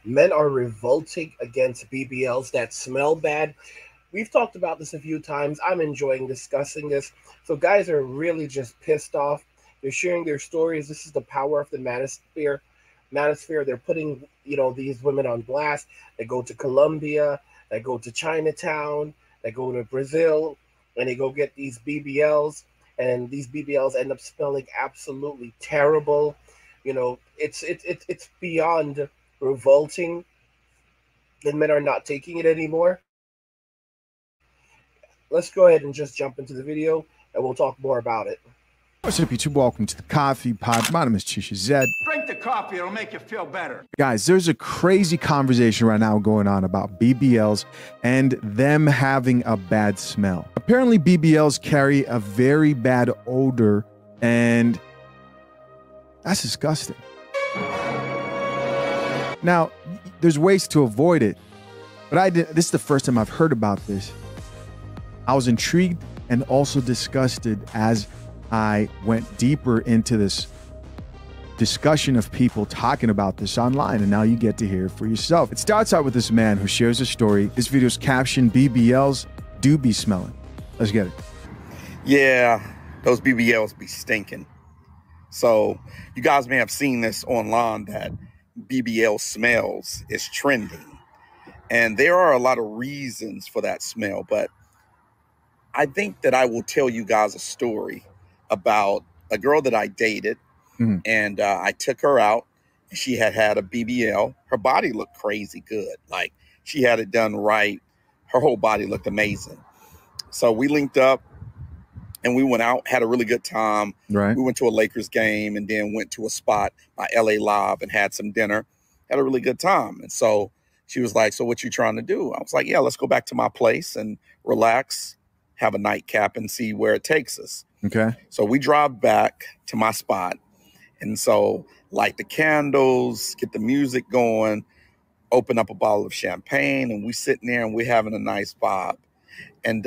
Men are revolting against BBLs that smell bad. We've talked about this a few times. I'm enjoying discussing this. So guys are really just pissed off. They're sharing their stories. This is the power of the manosphere. Manosphere. They're putting, these women on blast. They go to Colombia. They go to Chinatown. They go to Brazil, and they go get these BBLs. And these BBLs end up smelling absolutely terrible. It's beyond revolting. And men are not taking it anymore. Let's go ahead and just jump into the video and we'll talk more about it. What's up, YouTube? Welcome to the Coffee Pod. My name is Chisha Zed. Drink the coffee, it'll make you feel better. Guys, there's a crazy conversation right now going on about BBLs and them having a bad smell. Apparently, BBLs carry a very bad odor, and that's disgusting. Now, there's ways to avoid it, but this is the first time I've heard about this. I was intrigued and also disgusted as I went deeper into this discussion of people talking about this online, and now you get to hear it for yourself. It starts out with this man who shares a story. This video's captioned, "BBLs do be smelling." Let's get it. Yeah, those BBLs be stinking. So you guys may have seen this online that BBL smells is trending. And there are a lot of reasons for that smell, but I think that I will tell you guys a story about a girl that I dated, and I took her out. She had a BBL. Her body looked crazy good. Like, she had it done right. Her whole body looked amazing. So we linked up and we went out, had a really good time. Right. We went to a Lakers game and then went to a spot by LA Live and had some dinner, had a really good time. And so she was like, "So what you trying to do?" I was like, "Yeah, let's go back to my place and relax, have a nightcap and see where it takes us." Okay. So we drive back to my spot. And so light the candles, get the music going, open up a bottle of champagne, and we sitting there and we're having a nice vibe. And,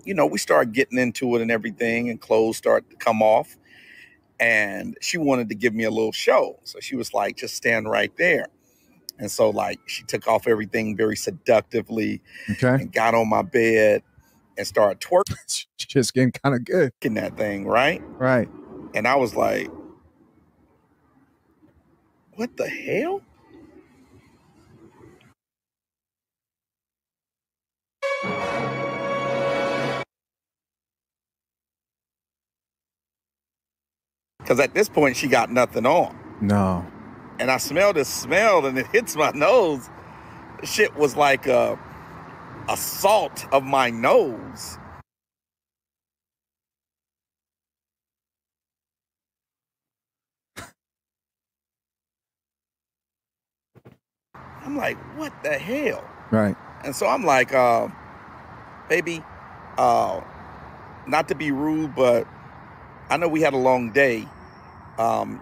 we start getting into it and everything, and clothes start to come off. And she wanted to give me a little show. So she was like, "Just stand right there." And so, like, she took off everything very seductively, Okay. and got on my bed and started twerking. Just getting kind of good. That thing, right? Right. And I was like, what the hell? Because at this point, she got nothing on. No. And I smelled this smell, and it hits my nose. The shit was like a salt of my nose. I'm like, what the hell? Right. And so I'm like, baby, not to be rude, but I know we had a long day.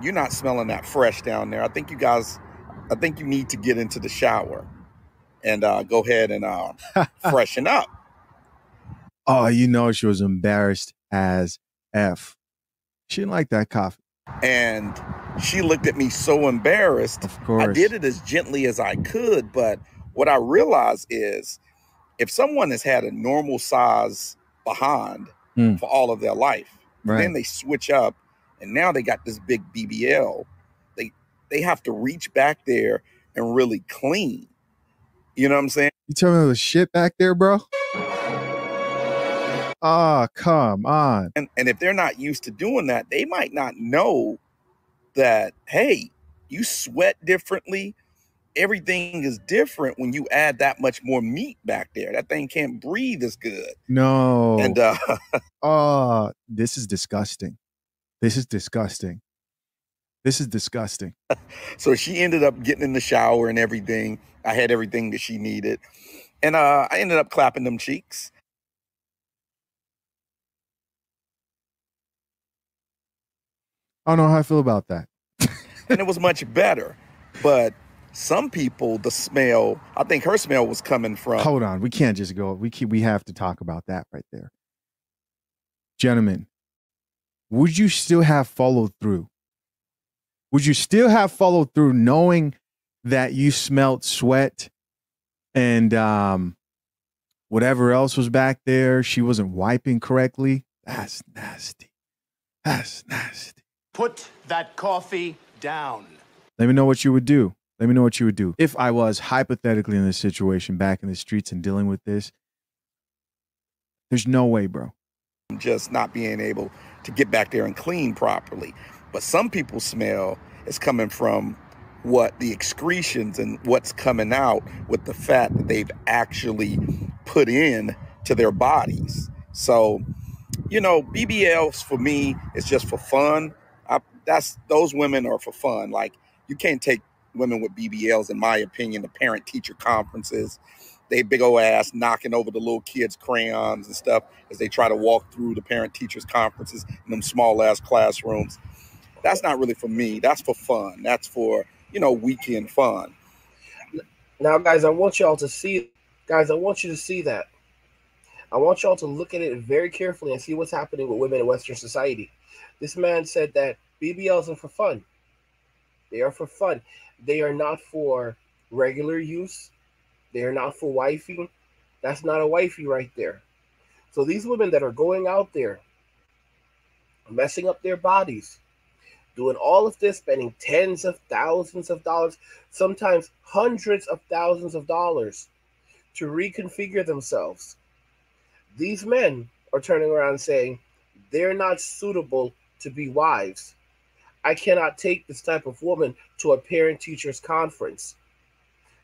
You're not smelling that fresh down there. I think you need to get into the shower and go ahead and freshen up. Oh, she was embarrassed as F. She didn't like that coffee. And she looked at me so embarrassed. Of course. I did it as gently as I could, but what I realized is if someone has had a normal size behind for all of their life, right, then they switch up and now they got this big BBL, they have to reach back there and really clean. You know what I'm saying? You tell me there was shit back there, bro? Oh, come on. And if they're not used to doing that, they might not know that, hey, you sweat differently. Everything is different when you add that much more meat back there. That thing can't breathe as good. No. And oh, this is disgusting. This is disgusting. This is disgusting. So she ended up getting in the shower and everything. I had everything that she needed. And I ended up clapping them cheeks. I don't know how I feel about that. And it was much better. But some people, the smell, I think her smell was coming from. Hold on. We can't just go. We have to talk about that right there. Gentlemen, would you still have followed through? Would you still have followed through knowing that you smelt sweat and whatever else was back there, she wasn't wiping correctly. That's nasty. That's nasty. Put that coffee down. Let me know what you would do. Let me know what you would do. If I was hypothetically in this situation back in the streets and dealing with this, there's no way, bro. Just not being able to get back there and clean properly. But some people's smell is coming from what the excretions and what's coming out with the fat that they've actually put in to their bodies. So, you know, BBLs for me is just for fun. Those women are for fun. Like, you can't take women with BBLs, in my opinion, to parent-teacher conferences. They big old ass knocking over the little kids' crayons and stuff as they try to walk through the parent-teachers conferences in them small-ass classrooms. That's not really for me. That's for fun. That's for, you know, weekend fun. Now, guys, I want y'all to see. Guys, I want you to see that. I want y'all to look at it very carefully and see what's happening with women in Western society. This man said that BBLs are for fun. They are for fun. They are not for regular use. They are not for wifey. That's not a wifey right there. So these women that are going out there, messing up their bodies, doing all of this, spending tens of thousands of dollars, sometimes hundreds of thousands of dollars to reconfigure themselves. These men are turning around and saying they're not suitable to be wives. I cannot take this type of woman to a parent-teachers conference.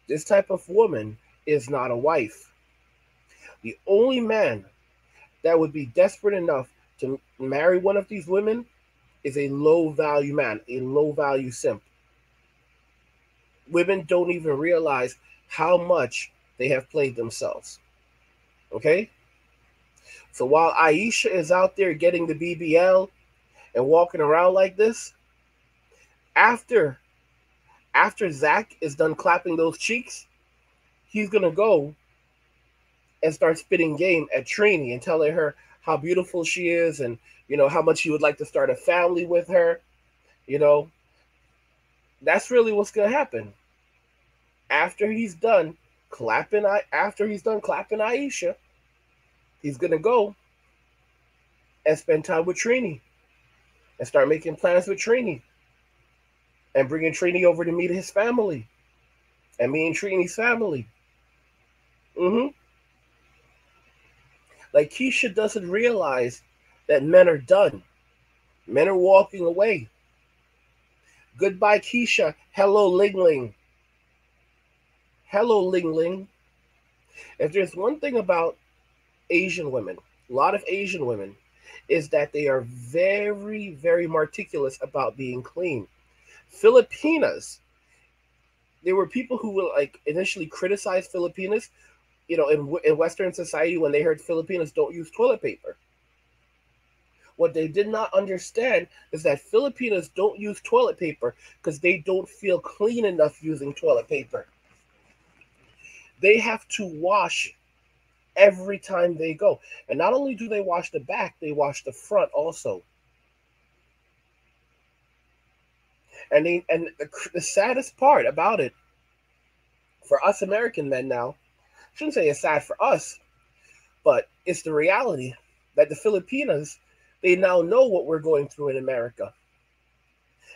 This type of woman is not a wife. The only man that would be desperate enough to marry one of these women is a low-value man, a low-value simp. Women don't even realize how much they have played themselves. Okay? So while Aisha is out there getting the BBL and walking around like this, after Zach is done clapping those cheeks, he's going to go and start spitting game at Trini and telling her how beautiful she is and, you know, how much he would like to start a family with her. You know, that's really what's going to happen. After he's done clapping Aisha, he's going to go and spend time with Trini and start making plans with Trini and bringing Trini over to meet his family and me and Trini's family. Like, Keisha doesn't realize that men are done. Men are walking away. Goodbye, Keisha. Hello, Ling Ling. Hello, Ling Ling. If there's one thing about Asian women, a lot of Asian women, is that they are very, very meticulous about being clean. Filipinas, there were people who will like initially criticize Filipinas, you know, in Western society when they heard Filipinas don't use toilet paper. What they did not understand is that Filipinas don't use toilet paper because they don't feel clean enough using toilet paper. They have to wash every time they go. And not only do they wash the back, they wash the front also. And the saddest part about it, for us American men now, I shouldn't say it's sad for us, but it's the reality that the Filipinas, they now know what we're going through in America.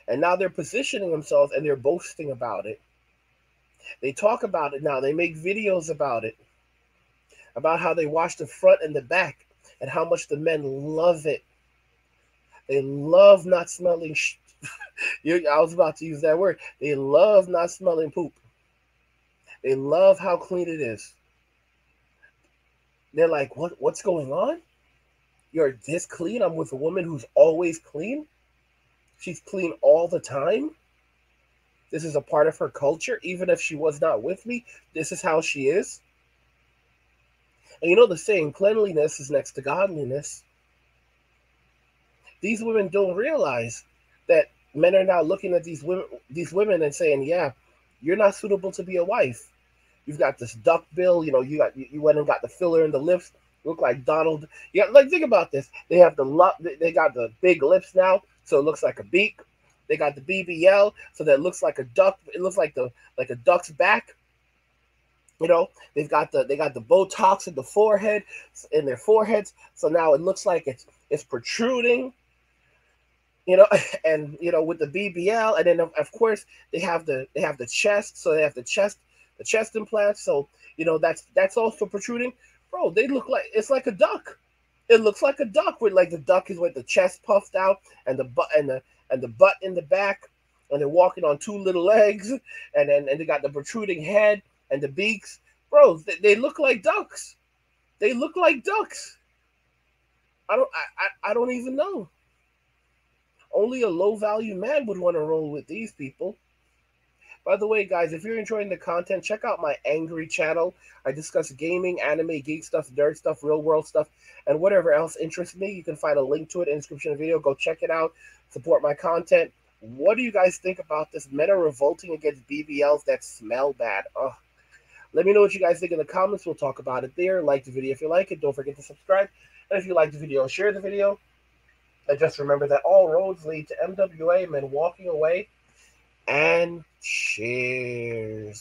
And now they're positioning themselves and they're boasting about it. They talk about it now. They make videos about it, about how they wash the front and the back and how much the men love it. They love not smelling I was about to use that word. They love not smelling poop. They love how clean it is. They're like, what's going on? You're this clean? I'm with a woman who's always clean? She's clean all the time? This is a part of her culture. Even if she was not with me, this is how she is. And you know the saying, cleanliness is next to godliness. These women don't realize that men are now looking at these women and saying, yeah, you're not suitable to be a wife. You've got this duck bill, you know, you went and got the filler in the lips, look like Donald. Yeah, like think about this. They got the big lips now, so it looks like a beak. They got the BBL, so that looks like a duck. It looks like a duck's back. You know, they got the Botox in the forehead, in their foreheads. So now it looks like it's protruding. You know, and you know, with the BBL, and then of course they have the chest. So they have the chest implants. So you know that's also protruding. Bro, they look like it's like a duck. It looks like a duck with like the duck is with the chest puffed out and the butt and the butt in the back, and they're walking on two little legs, and they got the protruding head and the beaks. Bro, they look like ducks. They look like ducks. I don't even know. Only a low value man would want to roll with these people. By the way, guys, if you're enjoying the content, check out my Angry channel. I discuss gaming, anime, geek stuff, nerd stuff, real world stuff, and whatever else interests me. You can find a link to it in the description of the video. Go check it out. Support my content. What do you guys think about this? Men are revolting against BBLs that smell bad. Ugh. Let me know what you guys think in the comments. We'll talk about it there. Like the video if you like it. Don't forget to subscribe. And if you like the video, share the video. And just remember that all roads lead to MWA, men walking away. And cheers.